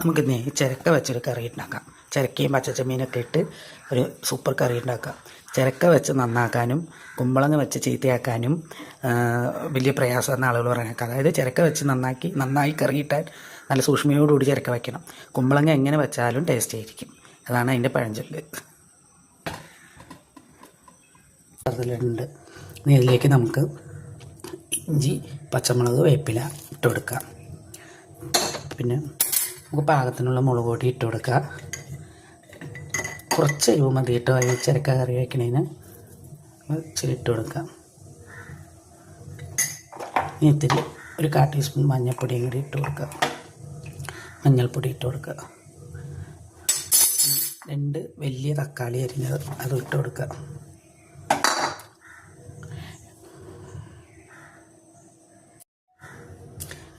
നമുക്കിന്ന് ചിരക്ക വെച്ചൊരു കറി ഉണ്ടാക്കാം. ചിരക്കയും പച്ചച്ചെമ്മീനൊക്കെ ഇട്ട് ഒരു സൂപ്പർ കറി ഉണ്ടാക്കാം. ചിരക്ക വെച്ച് നന്നാക്കാനും കുമ്പളങ്ങ വെച്ച് ചീത്തയാക്കാനും വലിയ പ്രയാസമെന്ന ആളുകൾ പറയുന്നത്. അതായത് ചിരക്ക വെച്ച് നന്നായി കറിയിട്ടാൽ നല്ല സൂക്ഷ്മയോടുകൂടി ചിരക്ക വയ്ക്കണം. കുമ്പളങ്ങ എങ്ങനെ വെച്ചാലും ടേസ്റ്റ് ആയിരിക്കും. അതാണ് അതിൻ്റെ പഴഞ്ചൊല്ല്. അതിലുണ്ട്. ഇതിലേക്ക് നമുക്ക് ഇഞ്ചി, പച്ചമുളക്, വേപ്പില ഇട്ട് കൊടുക്കാം. പിന്നെ നമുക്ക് പാകത്തിനുള്ള മുളക് പൊടി ഇട്ട് കൊടുക്കുക. കുറച്ച് എരിവ് മതി ഇട്ടോ. ചിരക്ക കറി വയ്ക്കണേന് ഇച്ചിരി ഇട്ട് കൊടുക്കാം. ഇത്തിരി ഒരു 1/4 ടീസ്പൂൺ മഞ്ഞൾപ്പൊടിയും കൂടി ഇട്ട് കൊടുക്കുക. മഞ്ഞൾപ്പൊടി ഇട്ട് കൊടുക്കുക. 2 വലിയ തക്കാളി അരിഞ്ഞത് അത് ഇട്ട് കൊടുക്കുക.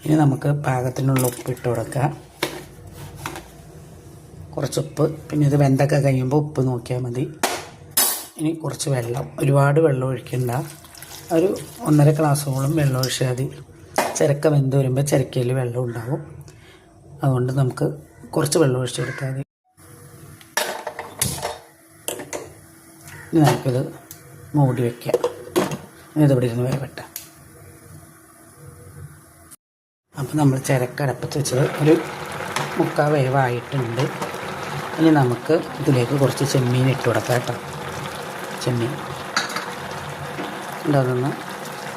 ഇനി നമുക്ക് പാകത്തിനുള്ള ഉപ്പ് ഇട്ട് കൊടുക്കാം. കുറച്ച് ഉപ്പ്. പിന്നെ ഇത് വെന്തൊക്കെ കഴിയുമ്പോൾ ഉപ്പ് നോക്കിയാൽ മതി. ഇനി കുറച്ച് വെള്ളം. ഒരുപാട് വെള്ളം ഒഴിക്കണ്ട. ഒരു 1.5 ഗ്ലാസ്സോളം വെള്ളം ഒഴിച്ചാൽ മതി. ചിരക്ക വെന്ത് വരുമ്പോൾ ചിരക്കയിൽ വെള്ളം ഉണ്ടാവും. അതുകൊണ്ട് നമുക്ക് കുറച്ച് വെള്ളം ഒഴിച്ചെടുത്താൽ മതി. ഇനി നമുക്കിത് മൂടി വയ്ക്കാം. ഇതിവിടെ ഇരുന്ന് വേവട്ടെ. അപ്പോൾ നമ്മൾ ചിരക്ക അടുപ്പത്ത് വെച്ചത് ഒരു 3/4 വേവായിട്ടുണ്ട്. ഇനി നമുക്ക് ഇതിലേക്ക് കുറച്ച് ചെമ്മീൻ ഇട്ട് കൊടുക്കാം കേട്ടോ. ചെമ്മീൻ ഉണ്ടാകുന്ന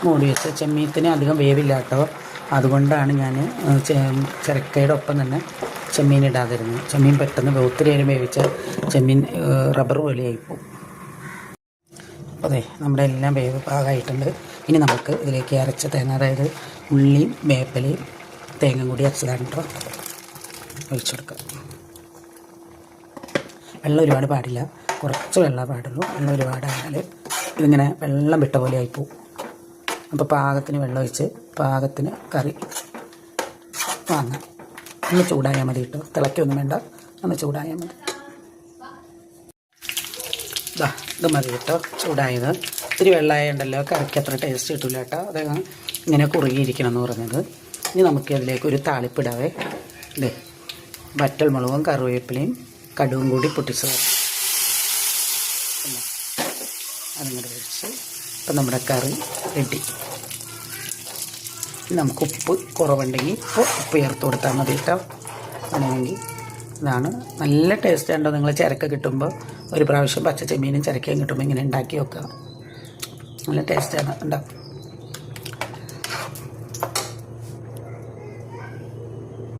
മൂടി വെച്ച ചെമ്മീനത്തിന് അധികം വേവില്ല കേട്ടോ. അതുകൊണ്ടാണ് ഞാൻ ചിരക്കയുടെ ഒപ്പം തന്നെ ചെമ്മീൻ ഇടാതിരുന്നത്. ചെമ്മീൻ പെട്ടെന്ന് ഒത്തിരി നേരം വേവിച്ച ചെമ്മീൻ റബ്ബർ പോലെ ആയിപ്പോവും. അപ്പോൾ അതെ, നമ്മുടെ എല്ലാം വേവ് പാകമായിട്ടുണ്ട്. ഇനി നമുക്ക് ഇതിലേക്ക് അരച്ച തേങ്ങ, അതായത് ഉള്ളിയും വേപ്പിലയും തേങ്ങ കൂടി അരച്ചതാണ് കേട്ടോ, ഒഴിച്ചു കൊടുക്കുക. വെള്ളം ഒരുപാട് പാടില്ല, കുറച്ച് വെള്ളം പാടുള്ളൂ. വെള്ളം ഒരുപാടായാൽ ഇതിങ്ങനെ വെള്ളം വിട്ട പോലെ ആയിപ്പോവും. അപ്പോൾ പാകത്തിന് വെള്ളം ഒഴിച്ച് പാകത്തിന് കറി വാങ്ങാം. ഒന്ന് ചൂടായാൽ മതി കേട്ടോ. തിളയ്ക്കൊന്നും വേണ്ട, ഒന്ന് ചൂടായാൽ മതി. ഇത് മതി കേട്ടോ, ചൂടായത്. ഇത്തിരി വെള്ളമായുണ്ടല്ലോ, കറിക്ക് അത്ര ടേസ്റ്റ് കിട്ടില്ല കേട്ടോ. അത് ഇങ്ങനെ കുറുകിയിരിക്കണം എന്ന് പറഞ്ഞത്. ഇനി നമുക്ക് അതിലേക്ക് ഒരു താളിപ്പിടാവേ. ഇതേ വറ്റൽ മുളകും കറിവേപ്പിലയും കടുവും കൂടി പൊട്ടിച്ച് അതിങ്ങോട്ട് ഒഴിച്ച് ഇപ്പം നമ്മുടെ കറി റെഡി. നമുക്ക് ഉപ്പ് കുറവുണ്ടെങ്കിൽ ഉപ്പ് ചേർത്ത് കൊടുത്താൽ മതി കേട്ടോ. അങ്ങനെയെങ്കിൽ ഇതാണ് നല്ല ടേസ്റ്റ് ഉണ്ടോ. നിങ്ങൾ ചിരക്ക കിട്ടുമ്പോൾ ഒരു പ്രാവശ്യം പച്ച ചെമ്മീനും ചിരക്കയും കിട്ടുമ്പോൾ ഇങ്ങനെ ഉണ്ടാക്കി വെക്കുക. നല്ല ടേസ്റ്റാണ് ഉണ്ടാവും.